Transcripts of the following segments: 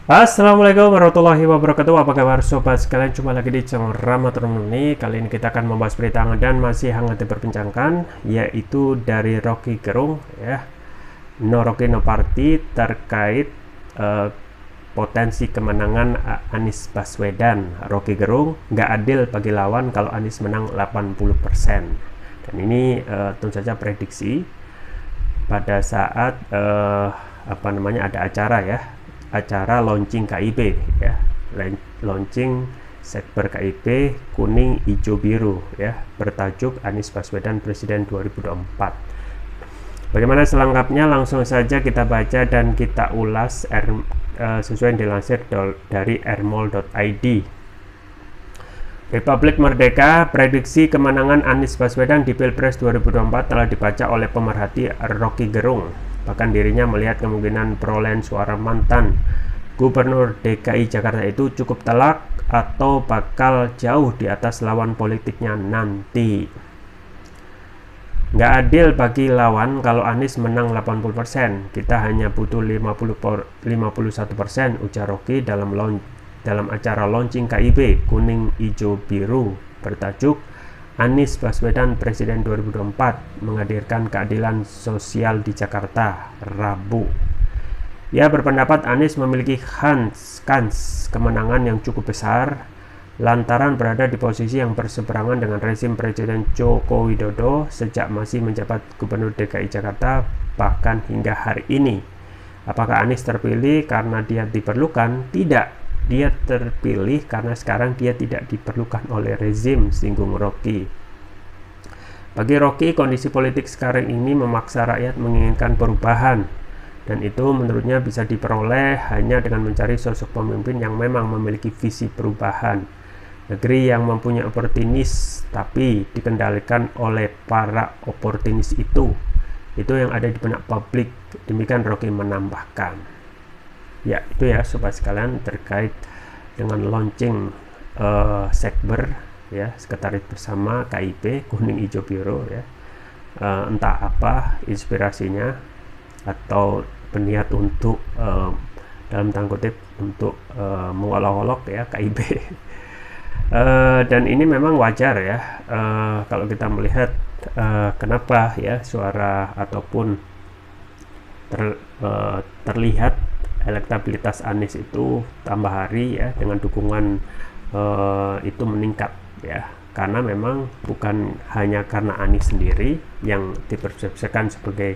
Assalamualaikum warahmatullahi wabarakatuh. Apa kabar sobat sekalian? Jumpa lagi di channel Rahmat Rumuni. Kali ini kita akan membahas berita hangat dan masih hangat diperbincangkan, yaitu dari Rocky Gerung ya. No Rocky No Party terkait potensi kemenangan Anies Baswedan. Rocky Gerung, nggak adil bagi lawan kalau Anies menang 80%. Dan ini tentu saja prediksi pada saat ada acara launching KIP ya, launching sekber KIP kuning hijau biru ya, bertajuk Anies Baswedan Presiden 2024. Bagaimana selengkapnya? Langsung saja kita baca dan kita ulas sesuai yang dilansir dari rmol.id. Republik Merdeka, prediksi kemenangan Anies Baswedan di Pilpres 2024 telah dibaca oleh pemerhati Rocky Gerung. Bahkan dirinya melihat kemungkinan perolehan suara mantan Gubernur DKI Jakarta itu cukup telak atau bakal jauh di atas lawan politiknya nanti. Nggak adil bagi lawan kalau Anies menang 80%. Kita hanya butuh 51%, ujar Rocky dalam acara launching KIP kuning hijau biru bertajuk Anies Baswedan Presiden 2024 menghadirkan keadilan sosial di Jakarta, Rabu. Ia berpendapat Anies memiliki kans kemenangan yang cukup besar lantaran berada di posisi yang berseberangan dengan rezim Presiden Joko Widodo sejak masih menjabat Gubernur DKI Jakarta bahkan hingga hari ini. Apakah Anies terpilih karena dia diperlukan? Tidak. Dia terpilih karena sekarang dia tidak diperlukan oleh rezim, singgung Rocky. Bagi Rocky, kondisi politik sekarang ini memaksa rakyat menginginkan perubahan, dan itu menurutnya bisa diperoleh hanya dengan mencari sosok pemimpin yang memang memiliki visi perubahan. Negeri yang mempunyai oportunis tapi dikendalikan oleh para oportunis itu yang ada di benak publik. Demikian Rocky menambahkan. Ya, itu ya sobat sekalian terkait dengan launching sekber ya, sekretaris bersama KIP kuning hijau biru ya. Entah apa inspirasinya atau berniat untuk dalam tanda kutip untuk mengolok-olok ya KIP. Dan ini memang wajar ya, kalau kita melihat kenapa ya suara ataupun terlihat elektabilitas Anies itu tambah hari ya, dengan dukungan itu meningkat ya, karena memang bukan hanya karena Anies sendiri yang dipersepsikan sebagai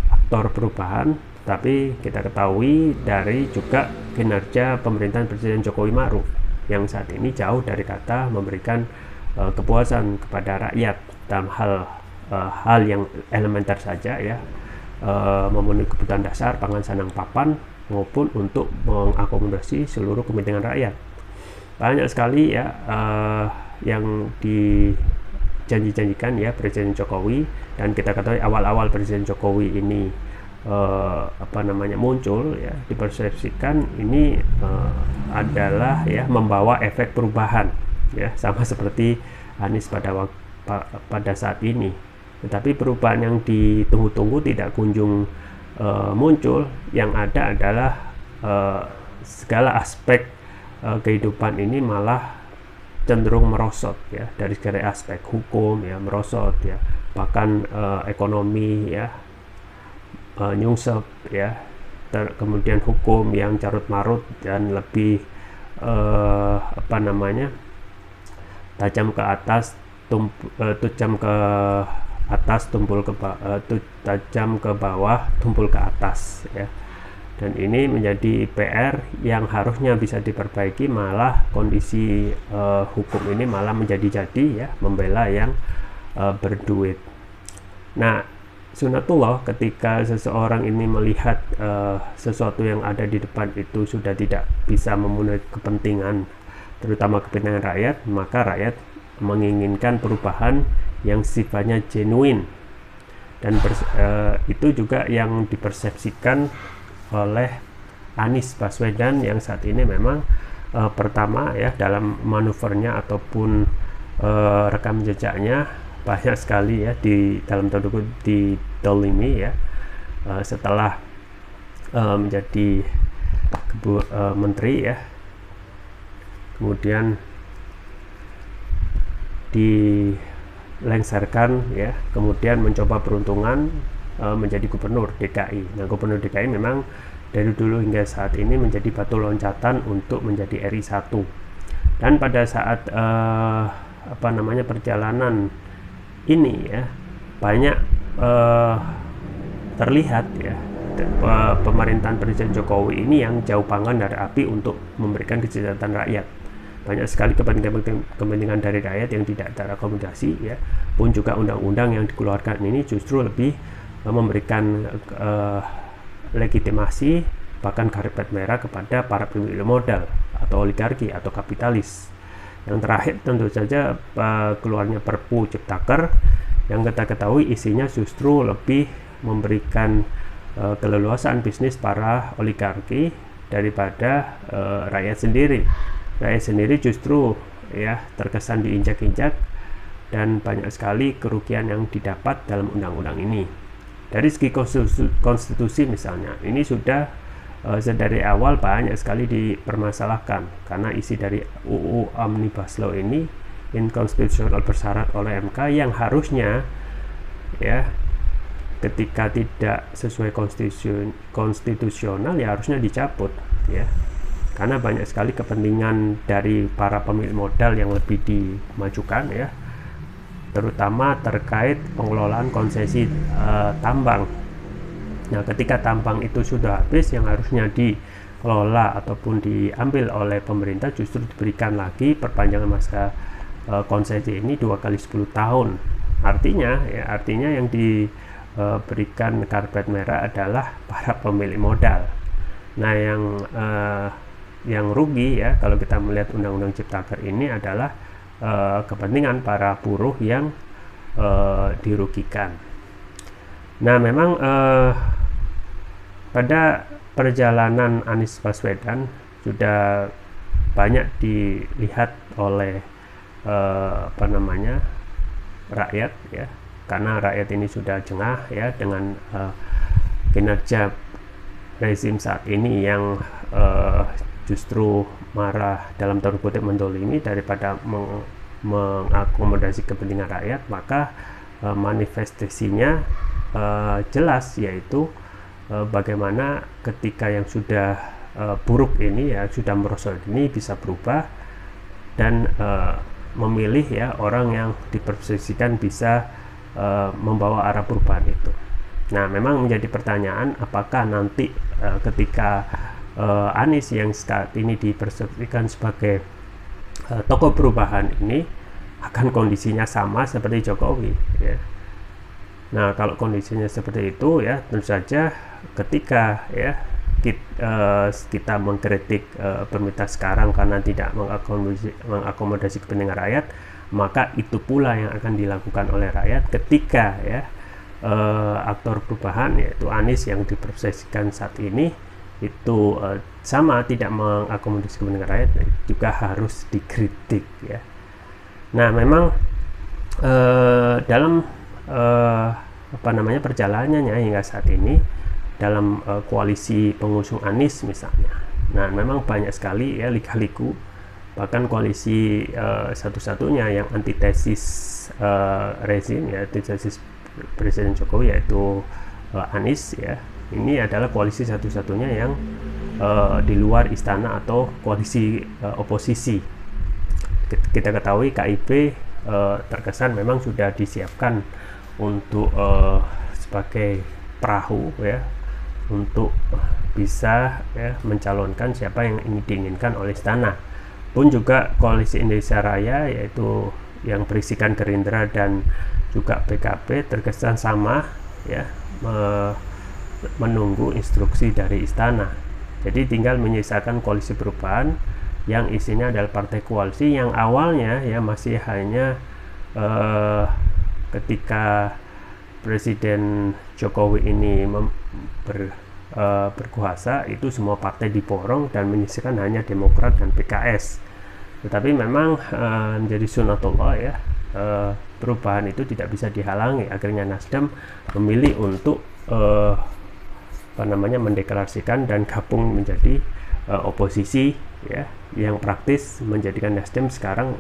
aktor perubahan, tapi kita ketahui dari juga kinerja pemerintahan Presiden Jokowi Ma'ruf yang saat ini jauh dari kata memberikan kepuasan kepada rakyat dalam hal yang elementer saja ya, memenuhi kebutuhan dasar pangan sandang papan maupun untuk mengakomodasi seluruh kepentingan rakyat. Banyak sekali ya yang dijanjikan ya Presiden Jokowi, dan kita ketahui awal-awal Presiden Jokowi ini muncul ya, dipersepsikan ini adalah ya membawa efek perubahan ya, sama seperti Anies pada saat ini. Tetapi perubahan yang ditunggu-tunggu tidak kunjung muncul. Yang ada adalah segala aspek kehidupan ini malah cenderung merosot ya, dari segala aspek hukum ya merosot ya, bahkan ekonomi ya nyungsep ya, kemudian hukum yang carut marut dan lebih tajam ke atas, tajam ke bawah, tumpul ke atas ya. Dan ini menjadi PR yang harusnya bisa diperbaiki, malah kondisi hukum ini malah menjadi-jadi ya, membela yang berduit. Nah, sunatullah ketika seseorang ini melihat sesuatu yang ada di depan itu sudah tidak bisa memenuhi kepentingan, terutama kepentingan rakyat, maka rakyat menginginkan perubahan yang sifatnya genuine, dan itu juga yang dipersepsikan oleh Anies Baswedan yang saat ini memang pertama ya dalam manuvernya ataupun rekam jejaknya banyak sekali ya di dalam tanda kutip didolimi ya, setelah menjadi menteri ya, kemudian dilengsarkan ya, kemudian mencoba peruntungan menjadi gubernur DKI. Nah, gubernur DKI memang dari dulu hingga saat ini menjadi batu loncatan untuk menjadi RI 1. Dan pada saat perjalanan ini ya, banyak terlihat ya pemerintahan Presiden Jokowi ini yang jauh panggang dari api untuk memberikan kesejahteraan rakyat. Banyak sekali kepentingan dari rakyat yang tidak terakomodasi ya, pun juga undang-undang yang dikeluarkan ini justru lebih memberikan legitimasi bahkan karpet merah kepada para pemilik modal atau oligarki atau kapitalis. Yang terakhir tentu saja keluarnya Perpu Ciptaker yang kita ketahui isinya justru lebih memberikan keleluasaan bisnis para oligarki daripada rakyat sendiri. Rakyat sendiri justru ya terkesan diinjak-injak dan banyak sekali kerugian yang didapat dalam undang-undang ini. Dari segi konstitusi misalnya, ini sudah dari awal banyak sekali dipermasalahkan karena isi dari UU Omnibus Law ini inkonstitusional bersyarat oleh MK yang harusnya ya ketika tidak sesuai konstitusional ya harusnya dicabut ya. Karena banyak sekali kepentingan dari para pemilik modal yang lebih dimajukan ya, terutama terkait pengelolaan konsesi tambang. Nah, ketika tambang itu sudah habis, yang harusnya dikelola ataupun diambil oleh pemerintah justru diberikan lagi perpanjangan masa konsesi ini 2 kali 10 tahun. Artinya yang diberikan karpet merah adalah para pemilik modal. Nah, yang rugi ya kalau kita melihat undang-undang Ciptaker ini adalah kepentingan para buruh yang dirugikan. Nah, memang pada perjalanan Anies Baswedan sudah banyak dilihat oleh rakyat ya, karena rakyat ini sudah jengah ya dengan kinerja rezim saat ini yang justru marah dalam tanda kutip mendolimi daripada mengakomodasi kepentingan rakyat. Maka manifestasinya jelas, yaitu bagaimana ketika yang sudah buruk ini ya sudah merosot ini bisa berubah dan memilih ya orang yang dipersepsikan bisa membawa arah perubahan itu. Nah, memang menjadi pertanyaan apakah nanti ketika Anies yang saat ini dipersepsikan sebagai tokoh perubahan ini akan kondisinya sama seperti Jokowi ya. Nah, kalau kondisinya seperti itu ya tentu saja ketika ya kita mengkritik pemerintah sekarang karena tidak mengakomodasi kepentingan rakyat, maka itu pula yang akan dilakukan oleh rakyat ketika ya aktor perubahan yaitu Anies yang dipersepsikan saat ini itu sama tidak mengakomodasi kepentingan rakyat juga harus dikritik ya. Nah, memang dalam perjalanannya hingga saat ini dalam koalisi pengusung Anies misalnya, nah memang banyak sekali ya lika-liku, bahkan koalisi satu-satunya yang antitesis rezim ya, antitesis Presiden Jokowi yaitu Anies ya, ini adalah koalisi satu-satunya yang di luar istana atau koalisi oposisi. Kita ketahui KIP terkesan memang sudah disiapkan untuk sebagai perahu ya untuk bisa ya mencalonkan siapa yang ingin diinginkan oleh istana. Pun juga koalisi Indonesia Raya yaitu yang berisikan Gerindra dan juga PKB terkesan sama ya menunggu instruksi dari istana. Jadi tinggal menyisakan koalisi perubahan yang isinya adalah partai koalisi yang awalnya ya masih hanya ketika Presiden Jokowi ini berkuasa itu semua partai diborong dan menyisikan hanya Demokrat dan PKS. Tetapi memang menjadi sunatullah ya, perubahan itu tidak bisa dihalangi. Akhirnya Nasdem memilih untuk mendeklarasikan dan gabung menjadi oposisi ya, yang praktis menjadikan Nasdem sekarang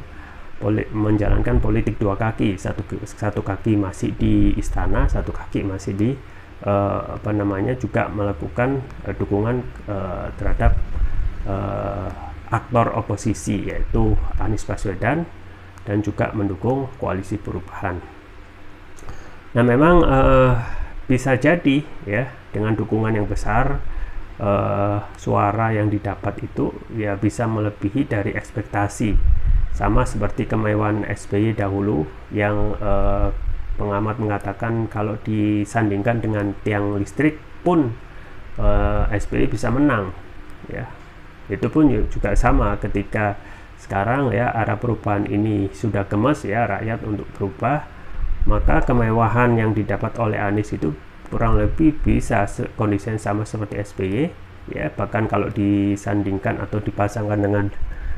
menjalankan politik dua kaki, satu kaki masih di istana, satu kaki masih di juga melakukan dukungan terhadap aktor oposisi, yaitu Anies Baswedan, dan juga mendukung koalisi perubahan. Nah, memang bisa jadi ya, dengan dukungan yang besar, suara yang didapat itu ya bisa melebihi dari ekspektasi, sama seperti kemewahan SBY dahulu yang pengamat mengatakan kalau disandingkan dengan tiang listrik pun SBY bisa menang ya. Itu pun juga sama ketika sekarang ya, arah perubahan ini sudah gemes ya rakyat untuk berubah, maka kemewahan yang didapat oleh Anies itu kurang lebih bisa kondisi yang sama seperti SBY ya. Bahkan kalau disandingkan atau dipasangkan dengan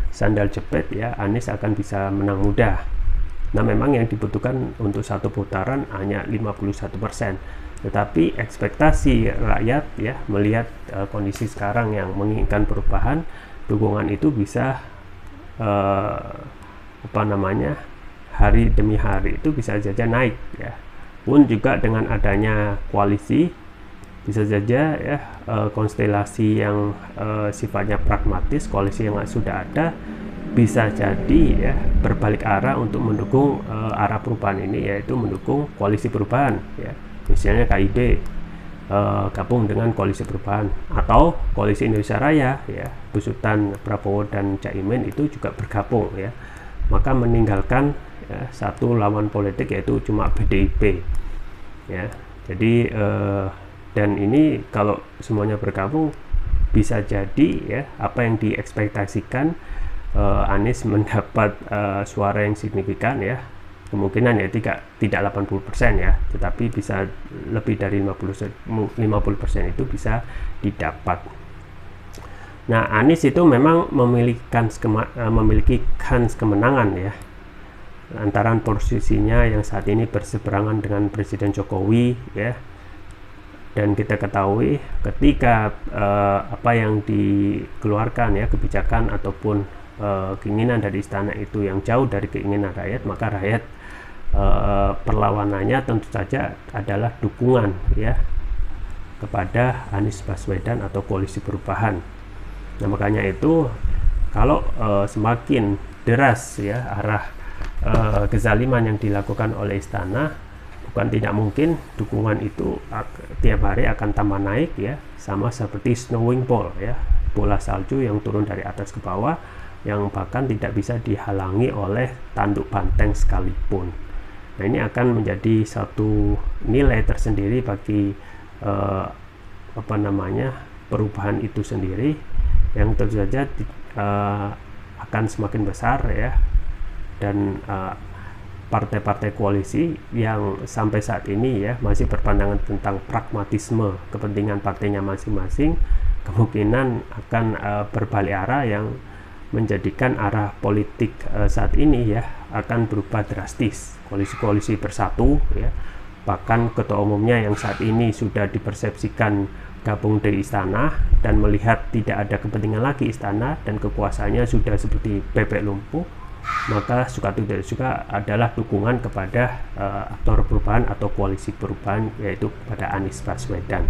sandal jepit ya, Anies akan bisa menang mudah. Nah, memang yang dibutuhkan untuk satu putaran hanya 51%, tetapi ekspektasi rakyat ya, melihat kondisi sekarang yang menginginkan perubahan, dukungan itu bisa hari demi hari itu bisa saja naik ya. Pun juga dengan adanya koalisi bisa saja ya, konstelasi yang sifatnya pragmatis, koalisi yang sudah ada bisa jadi ya berbalik arah untuk mendukung arah perubahan ini, yaitu mendukung koalisi perubahan ya. Misalnya KIB gabung dengan koalisi perubahan, atau koalisi Indonesia Raya ya, besutan Prabowo dan Caimin itu juga bergabung ya, maka meninggalkan ya, satu lawan politik, yaitu cuma PDIP ya. Jadi dan ini kalau semuanya bergabung bisa jadi ya, apa yang diekspektasikan, Anies mendapat suara yang signifikan ya, kemungkinan ya tidak 80% ya, tetapi bisa lebih dari 50% itu bisa didapat. Nah, Anies itu memang memiliki kans kemenangan ya, lantaran posisinya yang saat ini berseberangan dengan Presiden Jokowi ya. Dan kita ketahui ketika apa yang dikeluarkan ya, kebijakan ataupun keinginan dari istana itu yang jauh dari keinginan rakyat, maka rakyat perlawanannya tentu saja adalah dukungan ya kepada Anies Baswedan atau koalisi perubahan. Nah, makanya itu kalau semakin deras ya arah kezaliman yang dilakukan oleh istana, bukan tidak mungkin dukungan itu tiap hari akan tambah naik ya, sama seperti snowing ball ya, bola salju yang turun dari atas ke bawah, yang bahkan tidak bisa dihalangi oleh tanduk banteng sekalipun. Nah, ini akan menjadi satu nilai tersendiri bagi perubahan itu sendiri, yang tentu saja akan semakin besar ya. Dan partai-partai koalisi yang sampai saat ini ya masih berpandangan tentang pragmatisme kepentingan partainya masing-masing, kemungkinan akan berbalik arah, yang menjadikan arah politik saat ini ya akan berubah drastis. Koalisi-koalisi bersatu ya, bahkan ketua umumnya yang saat ini sudah dipersepsikan gabung dari istana dan melihat tidak ada kepentingan lagi istana dan kekuasaannya sudah seperti bebek lumpuh, maka suka tidak suka adalah dukungan kepada aktor perubahan atau koalisi perubahan, yaitu kepada Anies Baswedan.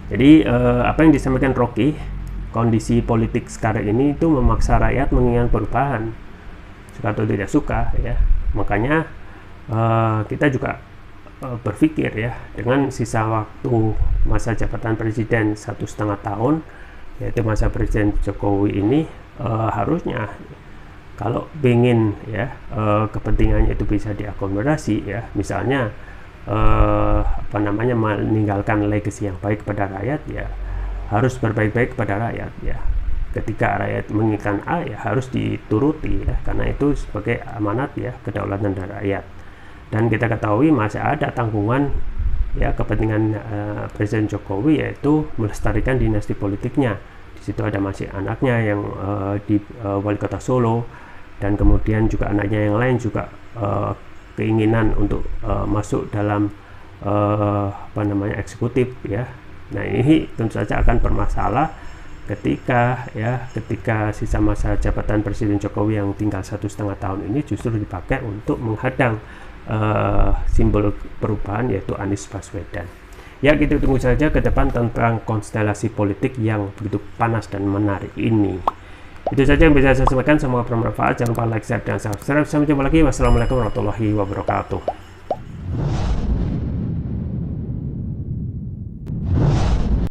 Jadi apa yang disampaikan Rocky, kondisi politik sekarang ini itu memaksa rakyat menginginkan perubahan, suka atau tidak suka ya. Makanya kita juga berpikir ya, dengan sisa waktu masa jabatan presiden 1,5 tahun, yaitu masa Presiden Jokowi ini, harusnya kalau ingin ya kepentingannya itu bisa diakomodasi ya, misalnya meninggalkan legacy yang baik kepada rakyat, ya harus berbaik-baik kepada rakyat ya. Ketika rakyat menginginkan A, ya harus dituruti ya, karena itu sebagai amanat ya, kedaulatan dari rakyat. Dan kita ketahui masih ada tanggungan ya kepentingan Presiden Jokowi, yaitu melestarikan dinasti politiknya. Di situ ada masih anaknya yang di wali kota Solo, dan kemudian juga anaknya yang lain juga keinginan untuk masuk dalam eksekutif ya. Nah, ini tentu saja akan bermasalah ketika sisa masa jabatan Presiden Jokowi yang tinggal 1,5 tahun ini justru dipakai untuk menghadang simbol perubahan, yaitu Anies Baswedan. Ya, kita tunggu saja ke depan tentang konstelasi politik yang begitu panas dan menarik ini. Itu saja yang bisa saya sampaikan, semoga bermanfaat. Jangan lupa like, share, dan subscribe. Sampai jumpa lagi. Wassalamualaikum warahmatullahi wabarakatuh.